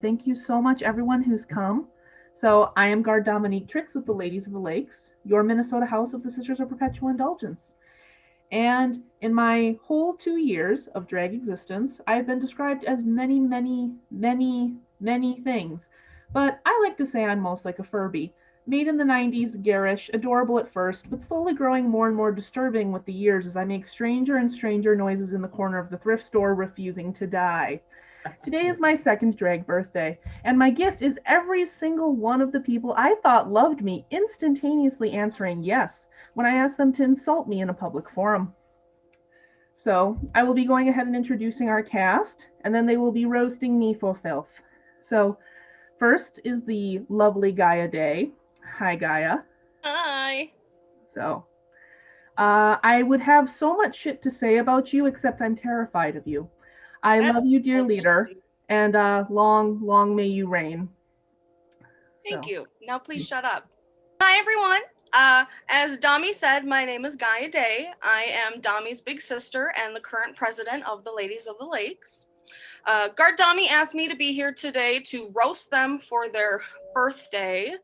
Thank you so much, everyone who's come. So, I am Guard Dominique Trix with the Ladies of the Lakes, your Minnesota House of the Sisters of Perpetual Indulgence. And in my whole 2 years of drag existence, I've been described as many, many, many, many things. But I like to say I'm most like a Furby. Made in the 90s, garish, adorable at first, but slowly growing more and more disturbing with the years as I make stranger and stranger noises in the corner of the thrift store, refusing to die. Today is my second drag birthday, and my gift is every single one of the people I thought loved me instantaneously answering yes when I asked them to insult me in a public forum. So, I will be going ahead and introducing our cast, and then they will be roasting me for filth. So, first is the lovely Gaia Day. Hi, Gaia. Hi. So, I would have so much shit to say about you, except I'm terrified of you. I That's love you, dear leader, interesting. and long, long may you reign. Thank So, you. Now please shut up. Hi everyone. As Dami said, my name is Gaia Day. I am Dami's big sister and the current president of the Ladies of the Lakes. Guard Dami asked me to be here today to roast them for their birthday.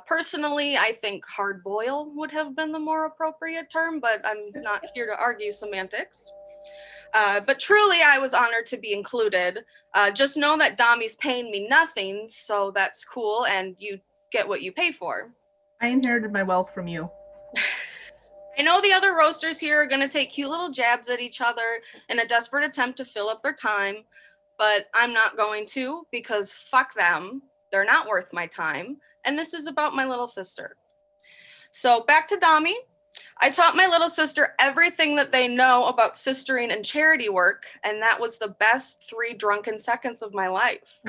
Personally, I think hard boil would have been the more appropriate term, but I'm not here to argue semantics. But truly, I was honored to be included. Just know that Dami's paying me nothing, so that's cool, and you get what you pay for. I inherited my wealth from you. I know the other roasters here are going to take cute little jabs at each other in a desperate attempt to fill up their time, but I'm not going to because fuck them. They're not worth my time, and this is about my little sister. So back to Dami. I taught my little sister everything that they know about sistering and charity work, and that was the best 3 drunken seconds of my life.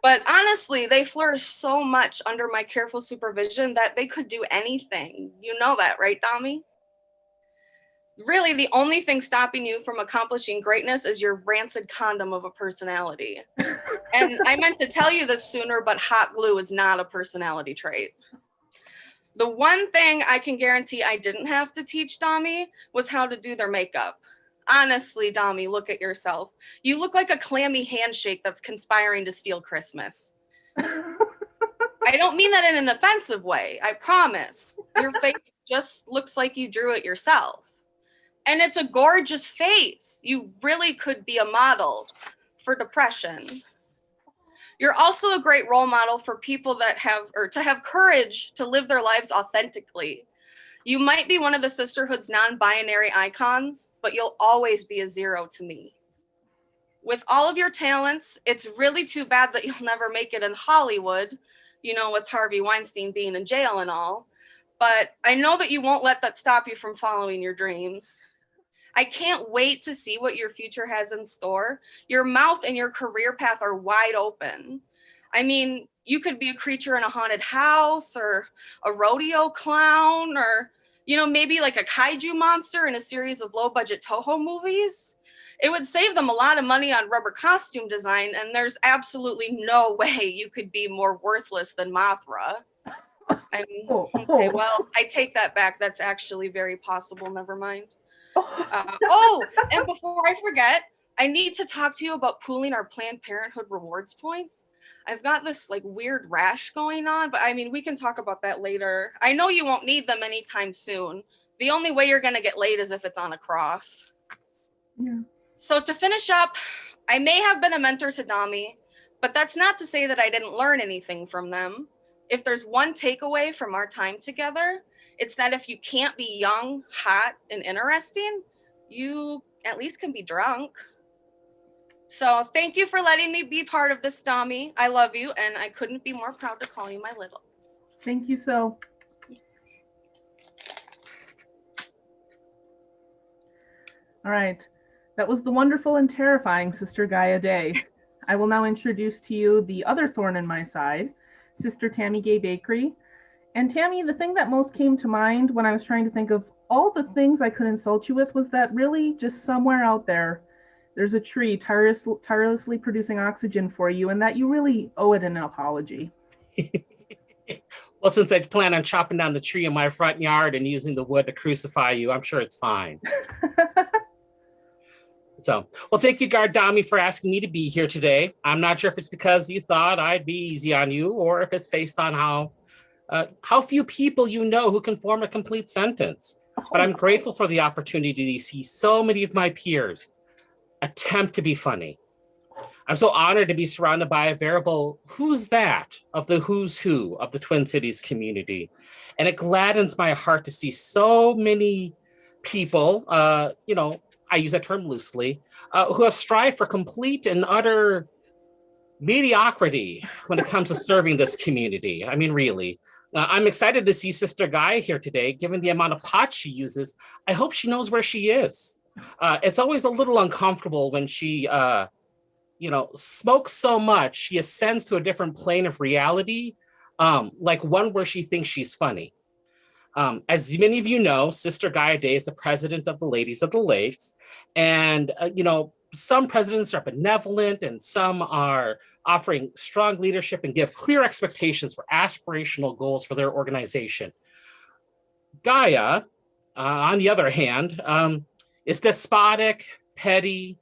But honestly, they flourished so much under my careful supervision that they could do anything. You know that, right, Dami? Really, the only thing stopping you from accomplishing greatness is your rancid condom of a personality. And I meant to tell you this sooner, but hot glue is not a personality trait. The one thing I can guarantee I didn't have to teach Dami was how to do their makeup. Honestly, Dami, look at yourself. You look like a clammy handshake that's conspiring to steal Christmas. I don't mean that in an offensive way, I promise. Your face just looks like you drew it yourself. And it's a gorgeous face. You really could be a model for depression. You're also a great role model for people that have, or to have courage to live their lives authentically. You might be one of the sisterhood's non binary icons, but you'll always be a zero to me. With all of your talents, it's really too bad that you'll never make it in Hollywood, you know, with Harvey Weinstein being in jail and all. But I know that you won't let that stop you from following your dreams. I can't wait to see what your future has in store. Your mouth and your career path are wide open. I mean, you could be a creature in a haunted house or a rodeo clown or, you know, maybe like a kaiju monster in a series of low budget Toho movies. It would save them a lot of money on rubber costume design, and there's absolutely no way you could be more worthless than Mothra. I'm oh, okay, oh, well, I take that back. That's actually very possible. Never mind. oh. And before I forget, I need to talk to you about pooling our Planned Parenthood rewards points. I've got this like weird rash going on, but I mean, we can talk about that later. I know you won't need them anytime soon. The only way you're going to get laid is if it's on a cross. Yeah. So to finish up, I may have been a mentor to Dami, but that's not to say that I didn't learn anything from them. If there's one takeaway from our time together, it's that if you can't be young, hot, and interesting, you at least can be drunk. So thank you for letting me be part of this, Dami. I love you, and I couldn't be more proud to call you my little. Thank you so. All right. That was the wonderful and terrifying Sister Gaia Day. I will now introduce to you the other thorn in my side, Sister Tammy Gaye-Bakery. And Tammy, the thing that most came to mind when I was trying to think of all the things I could insult you with was that really just somewhere out there, there's a tree tirelessly producing oxygen for you, and that you really owe it an apology. Well, since I plan on chopping down the tree in my front yard and using the wood to crucify you, I'm sure it's fine. So, well, thank you, Gardami, for asking me to be here today. I'm not sure if it's because you thought I'd be easy on you, or if it's based on how few people you know who can form a complete sentence. But I'm grateful for the opportunity to see so many of my peers attempt to be funny. I'm so honored to be surrounded by a veritable who's that of the who's who of the Twin Cities community. And it gladdens my heart to see so many people, I use that term loosely, who have strived for complete and utter mediocrity when it comes to serving this community. I mean, really. I'm excited to see Sister Gaia here today. Given the amount of pot she uses, I hope she knows where she is. It's always a little uncomfortable when she, smokes so much, she ascends to a different plane of reality, like one where she thinks she's funny. As many of you know, Sister Gaia Day is the president of the Ladies of the Lakes. And, some presidents are benevolent and some are offering strong leadership and give clear expectations for aspirational goals for their organization. Gaia, on the other hand, is despotic, petty,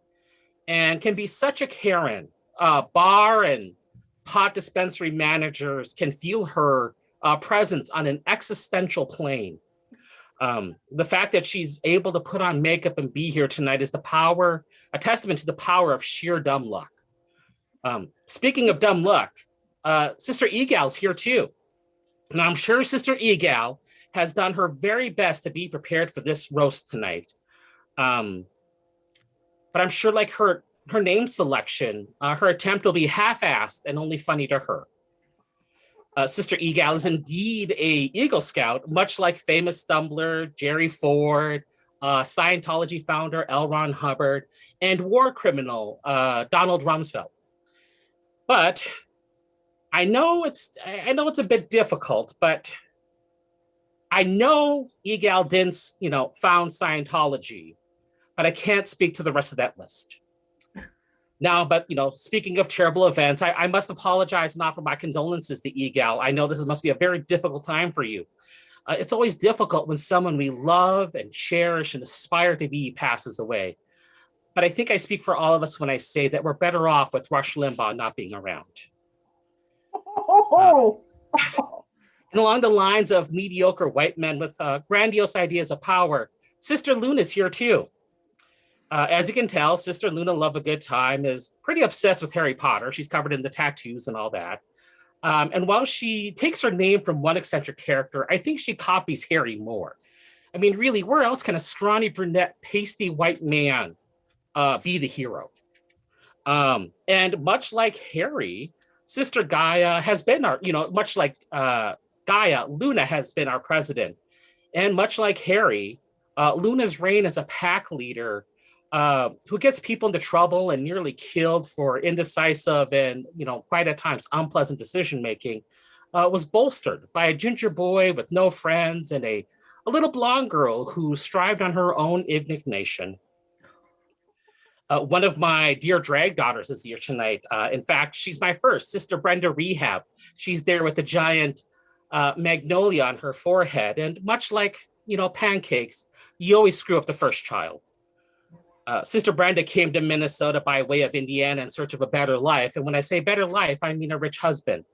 and can be such a Karen. Bar and pot dispensary managers can feel her presence on an existential plane. The fact that she's able to put on makeup and be here tonight is a testament to the power of sheer dumb luck. Speaking of dumb luck, Sister Egal's here too. And I'm sure Sister Egal has done her very best to be prepared for this roast tonight. But I'm sure like her name selection, her attempt will be half-assed and only funny to her. Sister Egal is indeed a Eagle Scout, much like famous stumbler Jerry Ford, Scientology founder L. Ron Hubbard, and war criminal Donald Rumsfeld. But I know it's a bit difficult, but I know Egal didn't, found Scientology, but I can't speak to the rest of that list. Now, but speaking of terrible events, I must apologize and offer my condolences to Egal. I know this must be a very difficult time for you. It's always difficult when someone we love and cherish and aspire to be passes away. But I think I speak for all of us when I say that we're better off with Rush Limbaugh not being around. And along the lines of mediocre white men with grandiose ideas of power, Sister Luna's here too. As you can tell, Sister Luna Loveagoodtime is pretty obsessed with Harry Potter. She's covered in the tattoos and all that. And while she takes her name from one eccentric character, I think she copies Harry more. I mean, really, where else can a scrawny brunette, pasty white man be the hero? And much like Harry, Sister Gaia has been our, much like Gaia, Luna has been our president. And much like Harry, Luna's reign as a pack leader who gets people into trouble and nearly killed for indecisive and, quite at times unpleasant decision-making, was bolstered by a ginger boy with no friends and a little blonde girl who strived on her own indignation. One of my dear drag daughters is here tonight. In fact, she's my first, Sister Brenda Rehab. She's there with a giant magnolia on her forehead. And much like, pancakes, you always screw up the first child. Sister Brenda came to Minnesota by way of Indiana in search of a better life. And when I say better life, I mean a rich husband.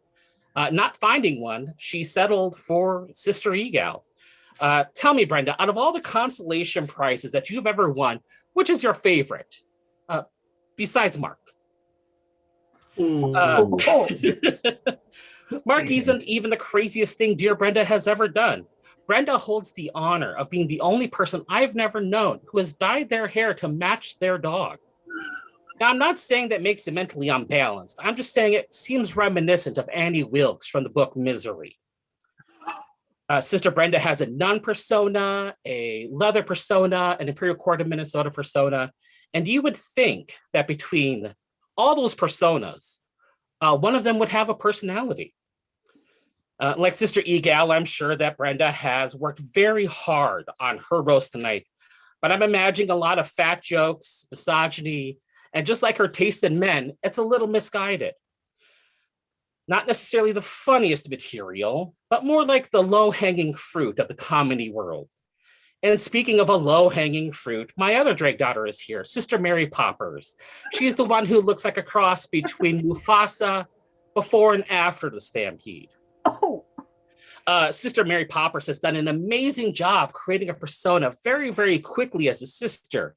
Not finding one, she settled for Sister Egal. Tell me, Brenda, out of all the consolation prizes that you've ever won, which is your favorite? Besides Mark. Mark isn't even the craziest thing dear Brenda has ever done. Brenda holds the honor of being the only person I've never known who has dyed their hair to match their dog. Now, I'm not saying that makes it mentally unbalanced. I'm just saying it seems reminiscent of Annie Wilkes from the book Misery. Sister Brenda has a nun persona, a leather persona, an Imperial Court of Minnesota persona. And you would think that between all those personas, one of them would have a personality. Like Sister Egal, I'm sure that Brenda has worked very hard on her roast tonight, but I'm imagining a lot of fat jokes, misogyny, and just like her taste in men, it's a little misguided. Not necessarily the funniest material, but more like the low-hanging fruit of the comedy world. And speaking of a low-hanging fruit, my other drag daughter is here, Sister Mary Poppers. She's the one who looks like a cross between Mufasa before and after the stampede. Oh. Sister Mary Poppers has done an amazing job creating a persona very, very quickly as a sister.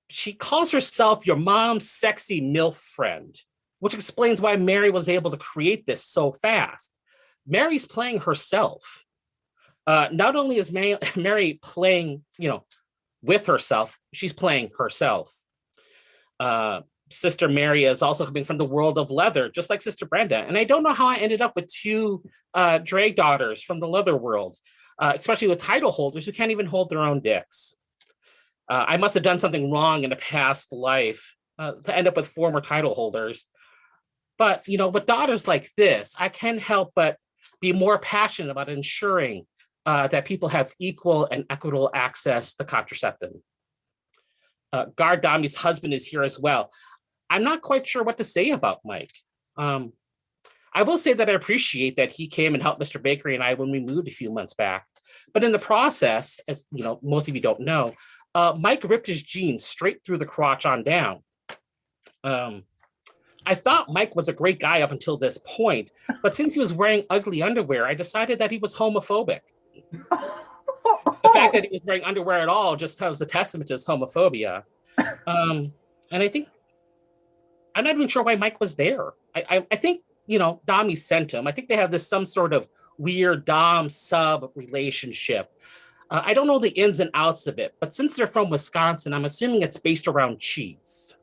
She calls herself your mom's sexy MILF friend, which explains why Mary was able to create this so fast. Mary's playing herself. Not only is Mary playing, with herself, she's playing herself. Sister Mary is also coming from the world of leather, just like Sister Brenda. And I don't know how I ended up with two drag daughters from the leather world, especially with title holders who can't even hold their own dicks. I must have done something wrong in a past life to end up with former title holders. But, with daughters like this, I can't help but be more passionate about ensuring that people have equal and equitable access to contraception. Guard Dami's husband is here as well. I'm not quite sure what to say about Mike. I will say that I appreciate that he came and helped Mr. Bakery and I when we moved a few months back. But in the process, as most of you don't know, Mike ripped his jeans straight through the crotch on down. I thought Mike was a great guy up until this point, but since he was wearing ugly underwear, I decided that he was homophobic. The fact that he was wearing underwear at all just was a testament to his homophobia. And I think, I'm not even sure why Mike was there. I think, Dami sent him. I think they have some sort of weird Dom-sub relationship. I don't know the ins and outs of it, but since they're from Wisconsin, I'm assuming it's based around cheese.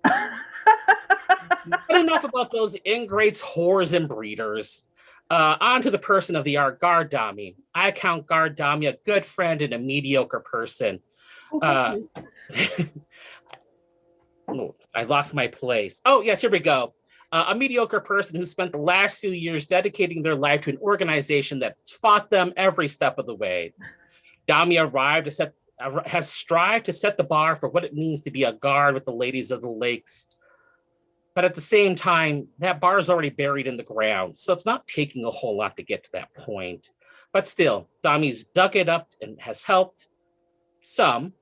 But enough about those ingrates, whores, and breeders. On to the person of the hour, Guard Dami. I count Guard Dami a good friend and a mediocre person. I lost my place. Oh, yes, here we go. A mediocre person who spent the last few years dedicating their life to an organization that fought them every step of the way. Dami has strived to set the bar for what it means to be a guard with the Ladies of the Lakes. But at the same time, that bar is already buried in the ground, so it's not taking a whole lot to get to that point. But still, Dami's dug it up and has helped some.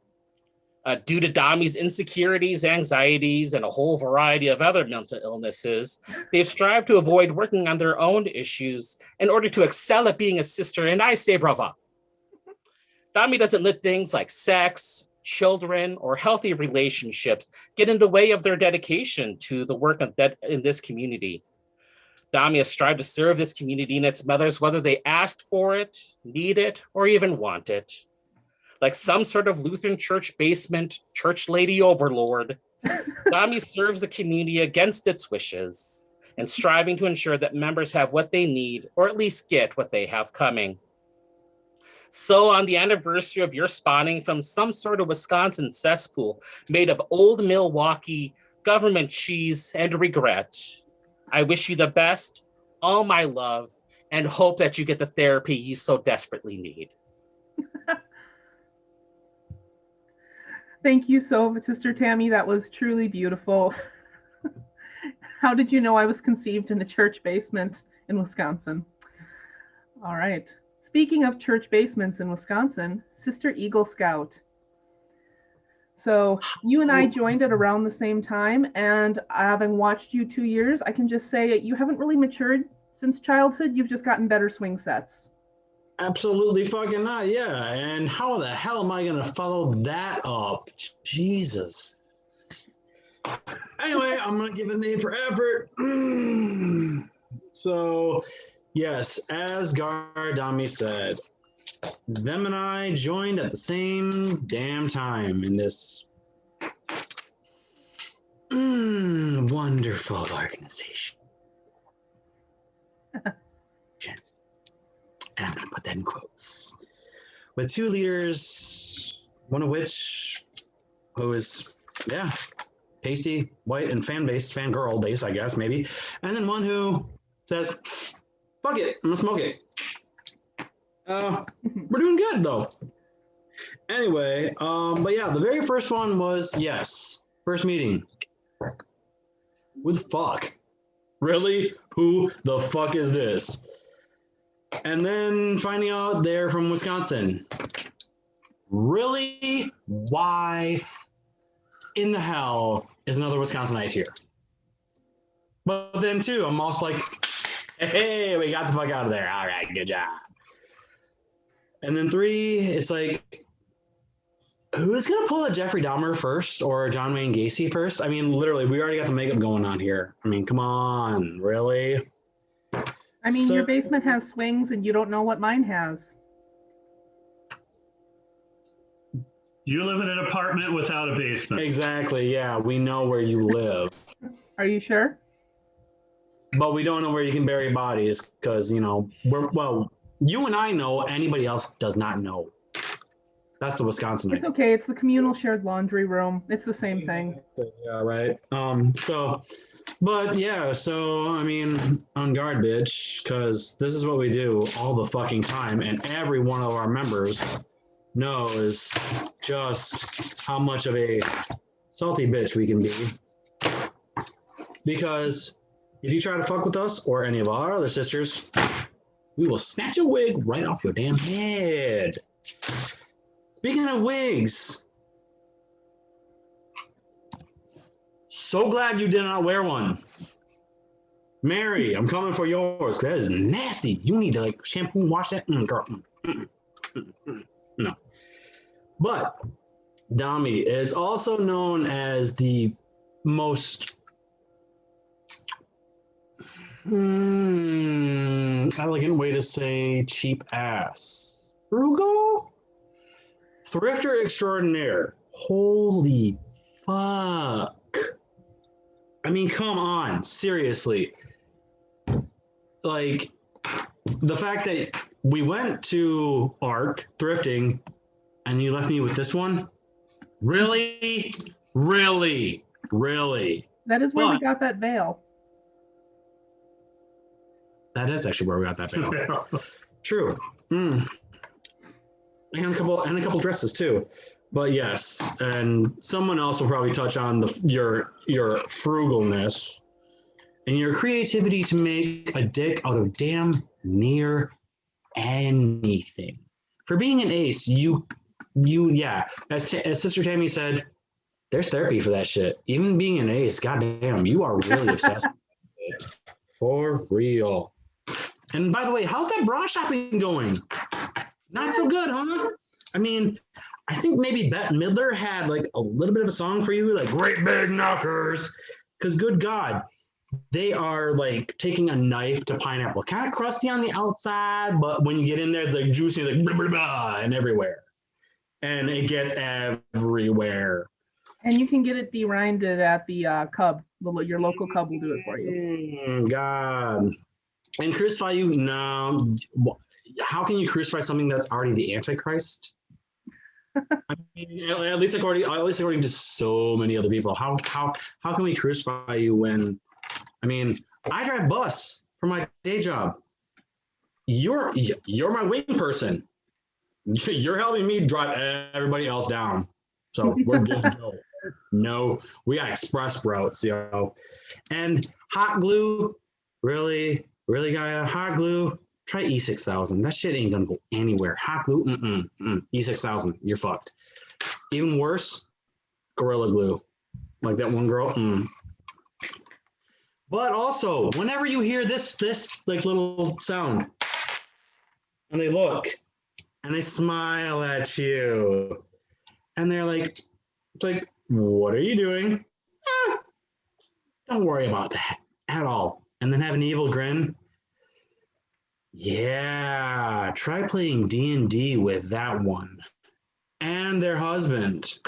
Due to Dami's insecurities, anxieties, and a whole variety of other mental illnesses, they've strived to avoid working on their own issues in order to excel at being a sister, and I say brava. Dami doesn't let things like sex, children, or healthy relationships get in the way of their dedication to the work in this community. Dami has strived to serve this community and its mothers, whether they asked for it, need it, or even want it. Like some sort of Lutheran church basement, church lady overlord, Dami serves the community against its wishes and striving to ensure that members have what they need, or at least get what they have coming. So on the anniversary of your spawning from some sort of Wisconsin cesspool made of old Milwaukee government cheese and regret, I wish you the best, all my love, and hope that you get the therapy you so desperately need. Thank you so much, Sister Tammy. That was truly beautiful. How did you know I was conceived in a church basement in Wisconsin? All right. Speaking of church basements in Wisconsin, Sister Eagle Scout. So you and I joined at around the same time, and having watched you 2 years, I can just say you haven't really matured since childhood. You've just gotten better swing sets. Absolutely fucking not, yeah. And how the hell am I gonna follow that up? Jesus. Anyway, I'm gonna give it an A for effort. So, yes, as Guard Dami said, them and I joined at the same damn time in this wonderful organization. And I'm going to put that in quotes. With two leaders, one of which, who is, pasty, white, and fangirl based, I guess, maybe. And then one who says, fuck it, I'm going to smoke it. We're doing good, though. Anyway, but yeah, the very first one was, first meeting. Who the fuck? Really? Who the fuck is this? And then finding out they're from Wisconsin. really? Why in the hell is another Wisconsinite here? But then too, I'm also like, hey, we got the fuck out of there. All right, good job. And then 3, it's like, who's gonna pull a Jeffrey Dahmer first or John Wayne Gacy first? I mean, literally, we already got the makeup going on here. I mean, come on, really? I mean, your basement has swings and you don't know what mine has. You live in an apartment without a basement. Exactly, yeah, we know where you live. Are you sure? But we don't know where you can bury bodies because, you know, you and I know, anybody else does not know. That's the Wisconsinite. It's okay. It's the communal shared laundry room. It's the same thing. Yeah, right. But yeah, so I mean, on guard, bitch, because this is what we do all the fucking time, and every one of our members knows just how much of a salty bitch we can be. Because if you try to fuck with us or any of our other sisters, we will snatch a wig right off your damn head. Speaking of wigs, so glad you did not wear one. Mary, I'm coming for yours. That is nasty. You need to like shampoo and wash that. Girl. No. But Dami is also known as the most elegant way to say cheap ass. Frugal? Thrifter extraordinaire. Holy fuck. I mean, come on. Seriously. Like, the fact that we went to ARC thrifting and you left me with this one? Really? Really? Really? That is where we got that veil. That is actually where we got that veil. True. And a couple dresses too. But yes, and someone else will probably touch on your frugalness and your creativity to make a dick out of damn near anything. For being an ace, you yeah, as Sister Tammy said, there's therapy for that shit. Even being an ace, goddamn, you are really obsessed with it. For real. And by the way, how's that bra shopping going? Not so good, huh? I mean, I think maybe Bette Midler had like a little bit of a song for you, like Great Big Knockers. Because good God, they are like taking a knife to pineapple. Kind of crusty on the outside, but when you get in there, it's like juicy, like blah, blah, blah, and everywhere. And it gets everywhere. And you can get it derinded at the Cub. Your local Cub will do it for you. God. And crucify you? No. How can you crucify something that's already the Antichrist? I mean, at least according to so many other people. How can we crucify you when? I mean, I drive bus for my day job. You're my wing person. You're helping me drive everybody else down. So we're good to go. No, we got express routes, yo. And hot glue, really, Gaia, hot glue. Try E6000. That shit ain't gonna go anywhere. Hot glue, E6000, you're fucked. Even worse, Gorilla Glue. Like that one girl. But also, whenever you hear this like little sound, and they look, and they smile at you, and they're like, it's like, what are you doing? Don't worry about that at all. And then have an evil grin. Yeah, try playing D&D with that one. And their husband.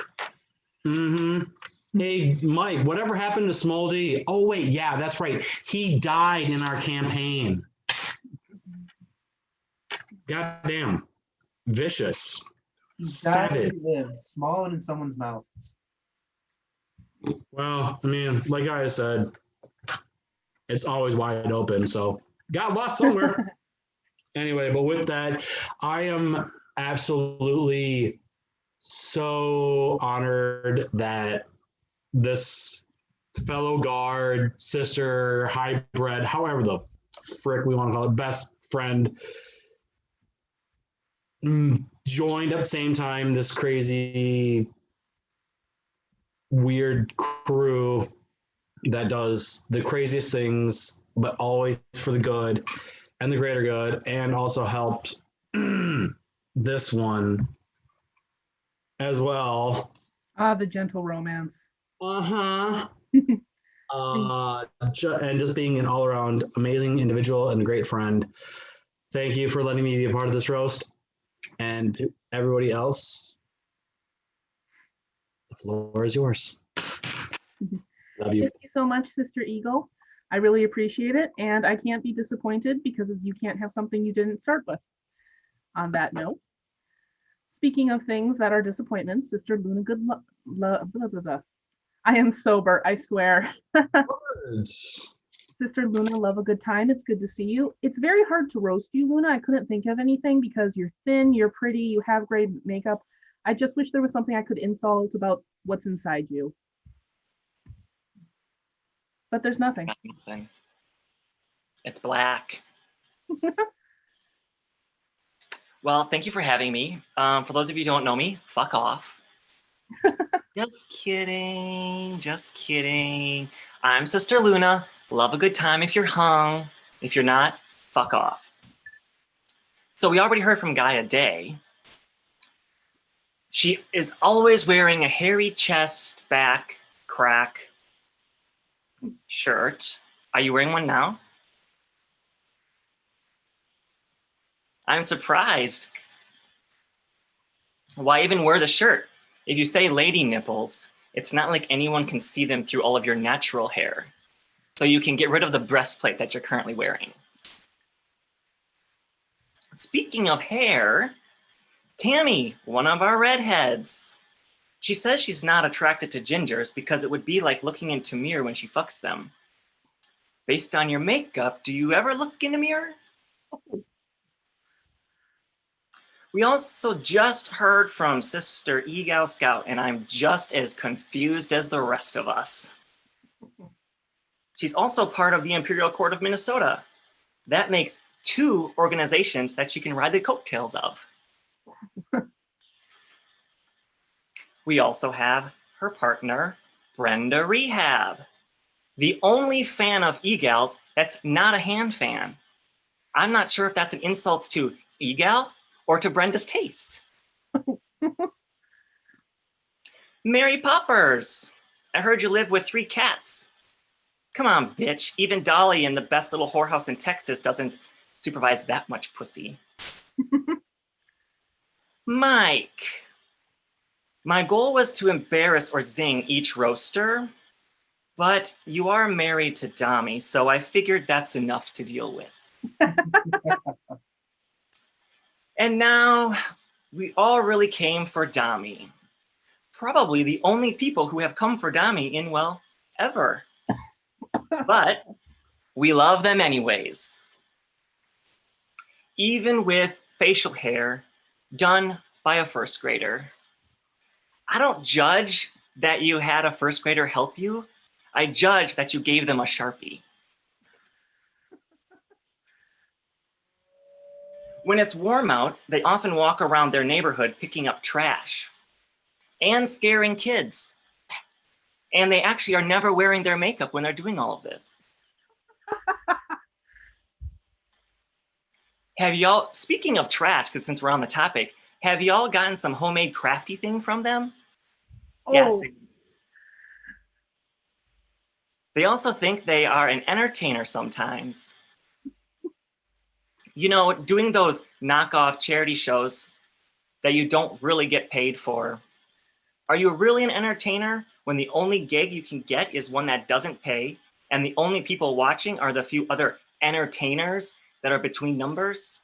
Hey, Mike, whatever happened to Small D? Oh, wait, yeah, that's right. He died in our campaign. Goddamn. Vicious. Savage. Small and in someone's mouth. Well, I mean, like I said, it's always wide open, so got lost somewhere. Anyway, but with that, I am absolutely so honored that this fellow guard, sister, hybrid, however the frick we want to call it, best friend, joined at the same time this crazy, weird crew that does the craziest things, but always for the good and the greater good, and also helped this one as well. The gentle romance. Uh-huh. And just being an all-around amazing individual and a great friend. Thank you for letting me be a part of this roast. And to everybody else, the floor is yours. Love you. Thank you so much, Sister Eagle. I really appreciate it, and I can't be disappointed because you can't have something you didn't start with. On that note, speaking of things that are disappointments, Sister Luna blah, blah, blah, blah. I am sober, I swear. Sister Luna, love a good time. It's good to see you. It's very hard to roast you, Luna. I couldn't think of anything because you're thin, you're pretty, you have great makeup. I just wish there was something I could insult about what's inside you. But there's nothing. Nothing. It's black. Well, thank you for having me. For those of you who don't know me, fuck off. Just kidding. Just kidding. I'm Sister Luna. Love a good time if you're hung. If you're not, fuck off. So we already heard from Gaia Day. She is always wearing a hairy chest, back, crack shirt. Are you wearing one now? I'm surprised. Why even wear the shirt? If you say lady nipples, it's not like anyone can see them through all of your natural hair. So you can get rid of the breastplate that you're currently wearing. Speaking of hair, Tammy, one of our redheads, she says she's not attracted to gingers because it would be like looking into a mirror when she fucks them. Based on your makeup, do you ever look in a mirror? We also just heard from Sister Eagle Scout, and I'm just as confused as the rest of us. She's also part of the Imperial Court of Minnesota. That makes 2 organizations that she can ride the coattails of. We also have her partner, Brenda Rehab, the only fan of e-gals that's not a hand fan. I'm not sure if that's an insult to e-gal or to Brenda's taste. Mary Poppers, I heard you live with 3 cats. Come on, bitch. Even Dolly in the best little whorehouse in Texas doesn't supervise that much pussy. Mike. My goal was to embarrass or zing each roaster, but you are married to Dommy, so I figured that's enough to deal with. And now we all really came for Dommy. Probably the only people who have come for Dommy in, well, ever. But we love them anyways. Even with facial hair done by a first grader. I don't judge that you had a first grader help you. I judge that you gave them a Sharpie. When it's warm out, they often walk around their neighborhood picking up trash and scaring kids. And they actually are never wearing their makeup when they're doing all of this. Have y'all, speaking of trash, because since we're on the topic, have y'all gotten some homemade crafty thing from them? Oh. Yes. They also think they are an entertainer sometimes. You know, doing those knockoff charity shows that you don't really get paid for. Are you really an entertainer when the only gig you can get is one that doesn't pay and the only people watching are the few other entertainers that are between numbers?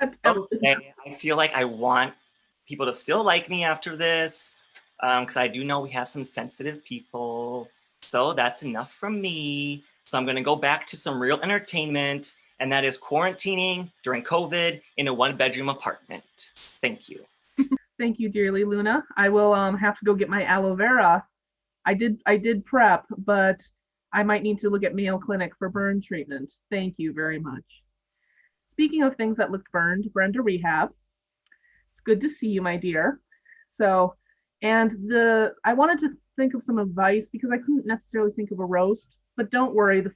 Okay, I feel like I want people to still like me after this because I do know we have some sensitive people. So that's enough from me. So I'm going to go back to some real entertainment, and that is quarantining during COVID in a 1-bedroom apartment. Thank you. Thank you, dearly Luna. I will have to go get my aloe vera. I did prep, but I might need to look at Mayo Clinic for burn treatment. Thank you very much. speaking of things that looked burned, Brenda Rehab. It's good to see you, my dear. So, I wanted to think of some advice because I couldn't necessarily think of a roast, but don't worry, the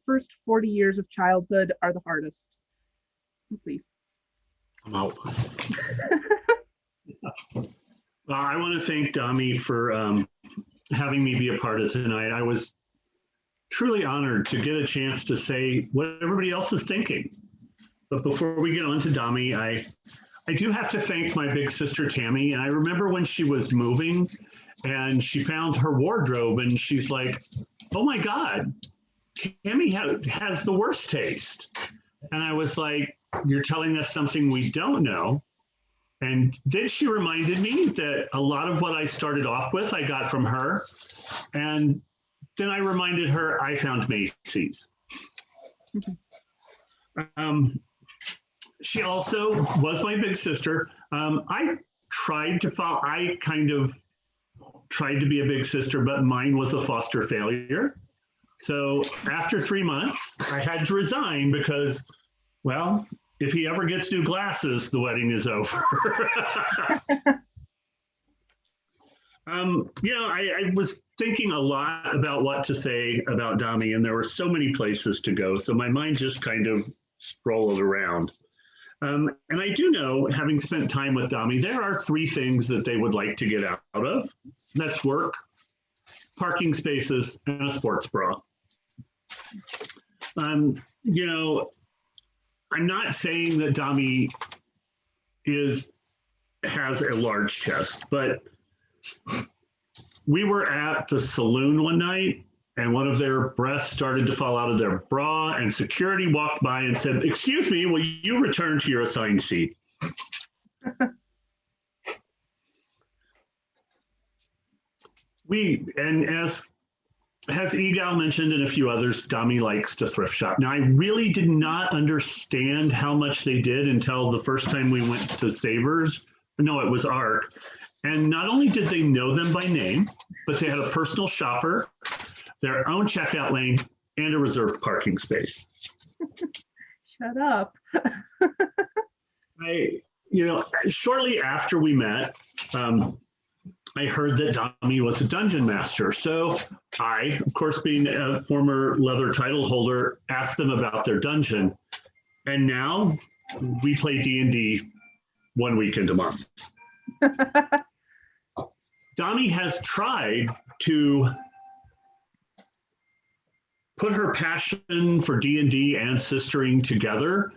first 40 years of childhood are the hardest. Please. I'm out. I want to thank Dami for having me be a part of tonight. I was truly honored to get a chance to say what everybody else is thinking. But before we get on to Dami, I do have to thank my big sister Tammy. And I remember when she was moving and she found her wardrobe and she's like, oh my God, Tammy has the worst taste. And I was like, you're telling us something we don't know. And then she reminded me that a lot of what I started off with, I got from her. And then I reminded her I found Macy's. She also was my big sister. I kind of tried to be a big sister, but mine was a foster failure. So after 3 months, I had to resign because, well, if he ever gets new glasses, the wedding is over. I was thinking a lot about what to say about Dami, and there were so many places to go. So my mind just kind of strolled around. And I do know, having spent time with Dami, there are 3 things that they would like to get out of. That's work, parking spaces, and a sports bra. I'm not saying that Dami has a large chest, but we were at the saloon one night and one of their breasts started to fall out of their bra and security walked by and said, excuse me, will you return to your assigned seat? As Egal mentioned and a few others, Dami likes to thrift shop. Now, I really did not understand how much they did until the first time we went to Savers. No, it was ARC. And not only did they know them by name, but they had a personal shopper, their own checkout lane, and a reserved parking space. Shut up. Shortly after we met, I heard that Dami was a dungeon master. So I, of course, being a former leather title holder, asked them about their dungeon. And now we play D&D 1 weekend a month. Dami has tried to put her passion for D&D and sistering together,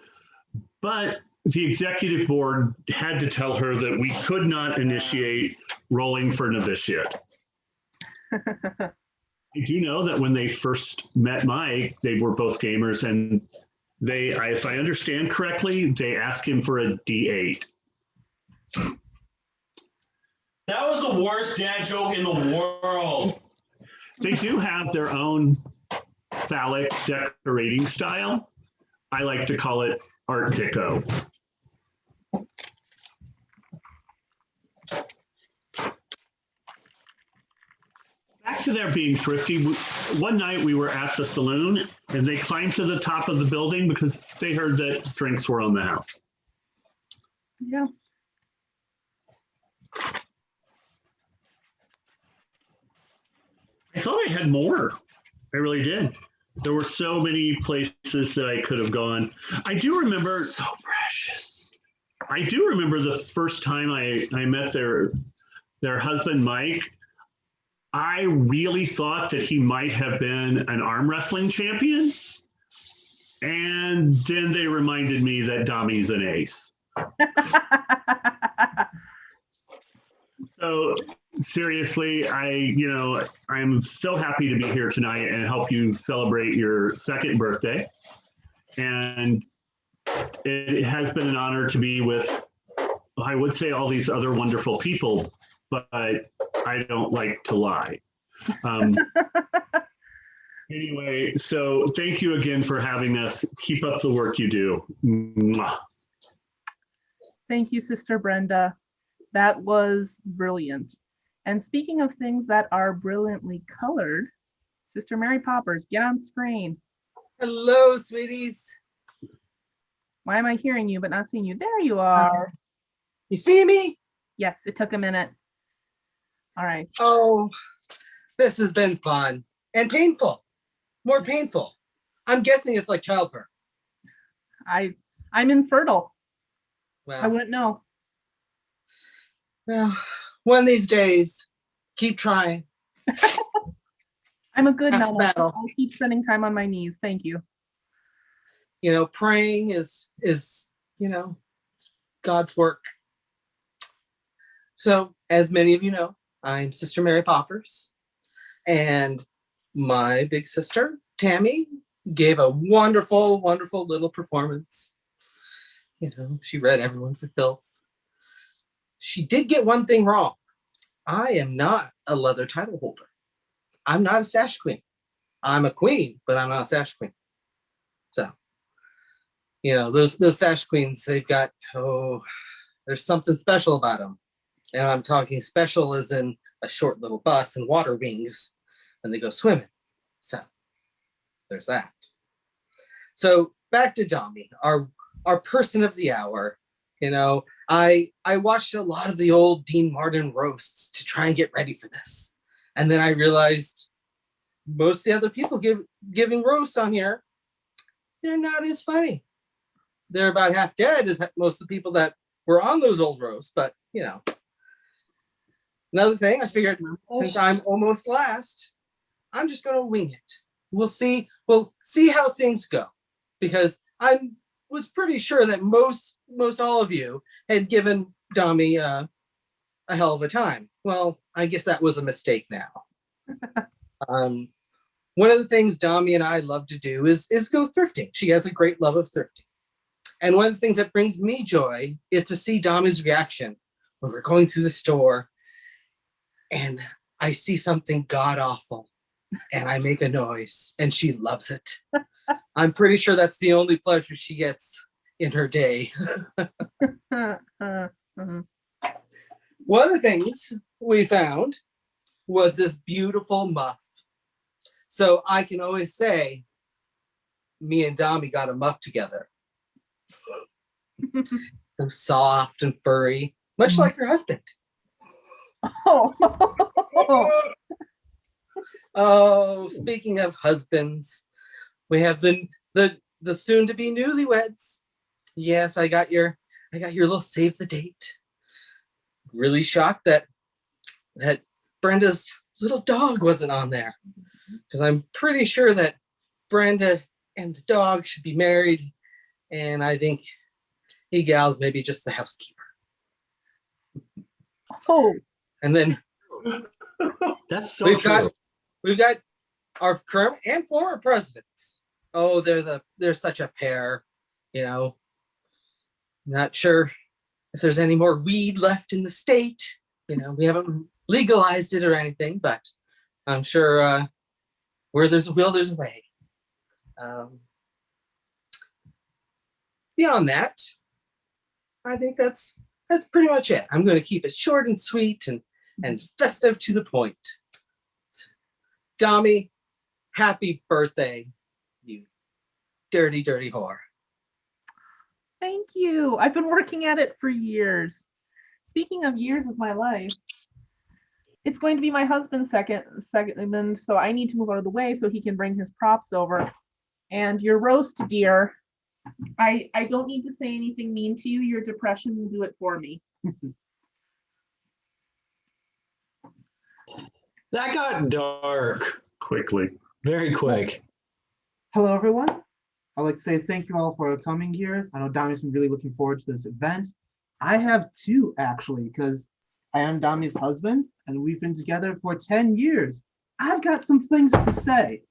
but the executive board had to tell her that we could not initiate rolling for novitiate. I do know that when they first met Mike, they were both gamers, and if I understand correctly, they asked him for a D8. That was the worst dad joke in the world. They do have their own phallic decorating style. I like to call it Art Deco. Back to their being thrifty, one night we were at the saloon and they climbed to the top of the building because they heard that drinks were on the house. Yeah. I thought I had more. I really did. There were so many places that I could have gone. I do remember. So precious. I do remember the first time I met their husband, Mike. I really thought that he might have been an arm wrestling champion. And then they reminded me that Dami's an ace. So seriously, I'm so happy to be here tonight and help you celebrate your 2nd birthday. And it has been an honor to be with, I would say, all these other wonderful people, but I don't like to lie. Anyway, so thank you again for having us. Keep up the work you do. Mwah. Thank you, Sister Brenda. That was brilliant. And speaking of things that are brilliantly colored, Sister Mary Poppers, get on screen. Hello, sweeties. Why am I hearing you but not seeing you? There you are. You see me? Yes, it took a minute. All right. Oh, this has been fun and painful. More painful. I'm guessing it's like childbirth. I'm infertile. I Well, wouldn't know. well, one of these days, keep trying. I'm a good Half mama. battle. I'll keep spending time on my knees. Thank you. You know, praying is God's work. So, as many of you know, I'm Sister Mary Poppers, and my big sister, Tammy, gave a wonderful, wonderful little performance. You know, she read Everyone for Filth. She did get one thing wrong. I am not a leather title holder. I'm not a sash queen. I'm a queen, but I'm not a sash queen. So, you know, those sash queens, they've got, there's something special about them. And I'm talking special as in a short little bus and water wings when they go swimming. So there's that. So back to Dommy, our person of the hour. You know, I watched a lot of the old Dean Martin roasts to try and get ready for this. And then I realized most of the other people giving roasts on here, they're not as funny. They're about half dead as most of the people that were on those old roasts, but you know. Another thing, I figured since I'm almost last, I'm just gonna wing it. We'll see how things go. Because I was pretty sure that most all of you had given Dommy a hell of a time. Well, I guess that was a mistake now. One of the things Dommy and I love to do is go thrifting. She has a great love of thrifting. And one of the things that brings me joy is to see Dommy's reaction when we're going through the store and I see something god awful and I make a noise and she loves it. I'm pretty sure that's the only pleasure she gets in her day. One of the things we found was this beautiful muff. So I can always say, me and Dommy got a muff together. So soft and furry, much like her husband. Oh, speaking of husbands, we have the soon to be newlyweds. Yes, I got your little save the date. Really shocked that Brenda's little dog wasn't on there, because I'm pretty sure that Brenda and the dog should be married, and I think he gal's maybe just the housekeeper. Oh, and then that's so true. We've got our current and former presidents. Oh, they're such a pair, you know. Not sure if there's any more weed left in the state. You know, we haven't legalized it or anything, but I'm sure where there's a will, there's a way. Beyond that, I think that's pretty much it. I'm going to keep it short and sweet and festive to the point. Dommy, happy birthday, you dirty, dirty whore. Thank you. I've been working at it for years. Speaking of years of my life, it's going to be my husband's second, so I need to move out of the way so he can bring his props over. And your roast, dear, I don't need to say anything mean to you. Your depression will do it for me. That got dark quickly. Very quick. Hello, everyone. I'd like to say thank you all for coming here. I know Dommy's been really looking forward to this event. I have two, actually, because I am Dommy's husband, and we've been together for 10 years. I've got some things to say.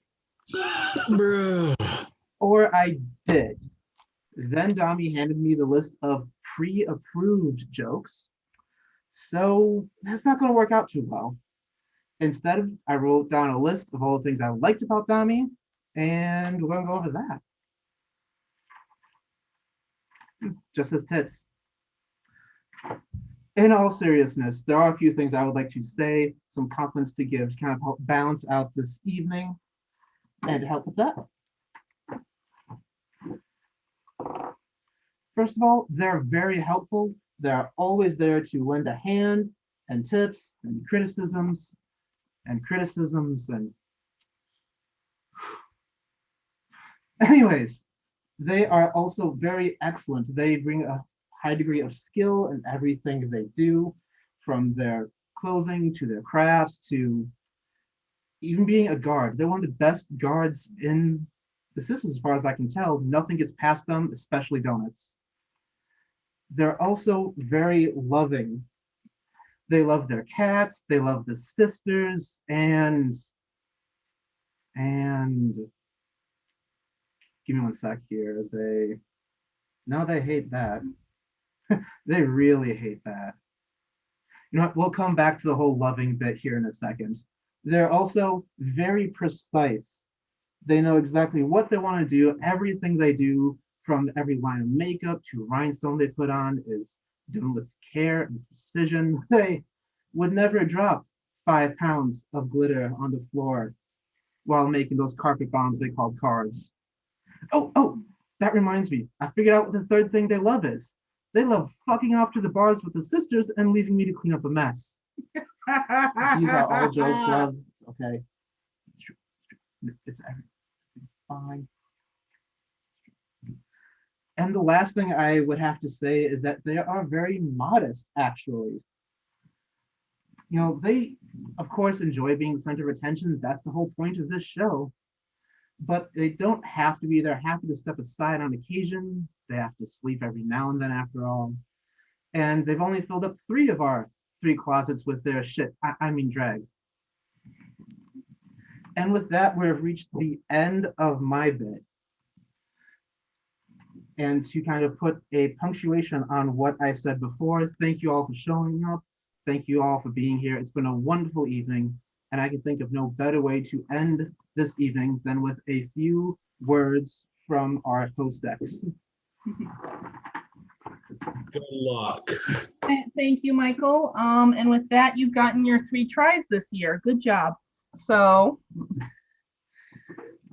Bro. Or I did. Then Dommy handed me the list of pre-approved jokes. So that's not going to work out too well. Instead, I wrote down a list of all the things I liked about Dommy, and we're going to go over that. Just his tits. In all seriousness, there are a few things I would like to say, some compliments to give to kind of help balance out this evening, and to help with that. First of all, they're very helpful. They're always there to lend a hand and tips and criticisms and anyways, they are also very excellent. They bring a high degree of skill in everything they do, from their clothing to their crafts to even being a guard. They're one of the best guards in the system, as far as I can tell. Nothing gets past them, especially donuts. They're also very loving. They love their cats, they love the sisters, and give me one sec here. They hate that. They really hate that. You know what? We'll come back to the whole loving bit here in a second. They're also very precise. They know exactly what they want to do. Everything they do, from every line of makeup to rhinestone they put on, is done with care and precision. They would never drop 5 pounds of glitter on the floor while making those carpet bombs they called cards. Oh, that reminds me. I figured out what the third thing they love is. They love fucking off to the bars with the sisters and leaving me to clean up a mess. These are all jokes, love. It's okay. It's fine. And the last thing I would have to say is that they are very modest, actually. You know, they, of course, enjoy being the center of attention. That's the whole point of this show. But they don't have to be. They're happy to step aside on occasion. They have to sleep every now and then, after all. And they've only filled up 3 of our 3 closets with their shit. I mean drag. And with that, we've reached the end of my bit. And to kind of put a punctuation on what I said before, thank you all for showing up. Thank you all for being here. It's been a wonderful evening, and I can think of no better way to end this evening than with a few words from our hostess. Good luck. Thank you, Michael. And with that, you've gotten your 3 tries this year. Good job. So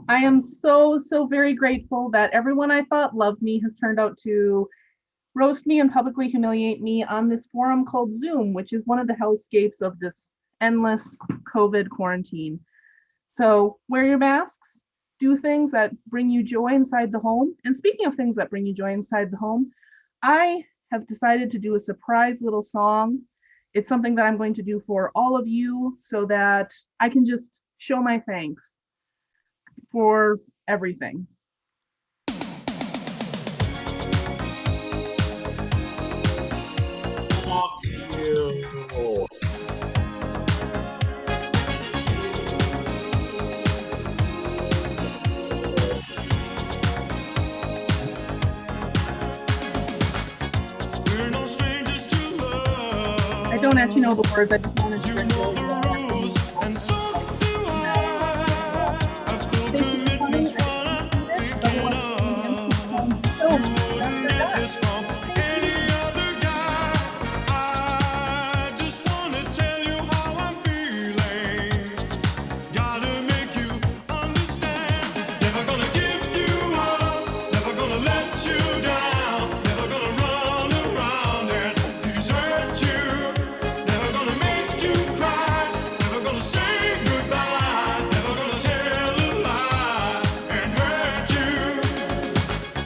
I am so very grateful that everyone I thought loved me has turned out to roast me and publicly humiliate me on this forum called Zoom, which is one of the hellscapes of this endless COVID quarantine. So wear your masks, do things that bring you joy inside the home. And speaking of things that bring you joy inside the home, I have decided to do a surprise little song. It's something that I'm going to do for all of you so that I can just show my thanks for everything. Fuck you. I don't actually know the words. I just wanted to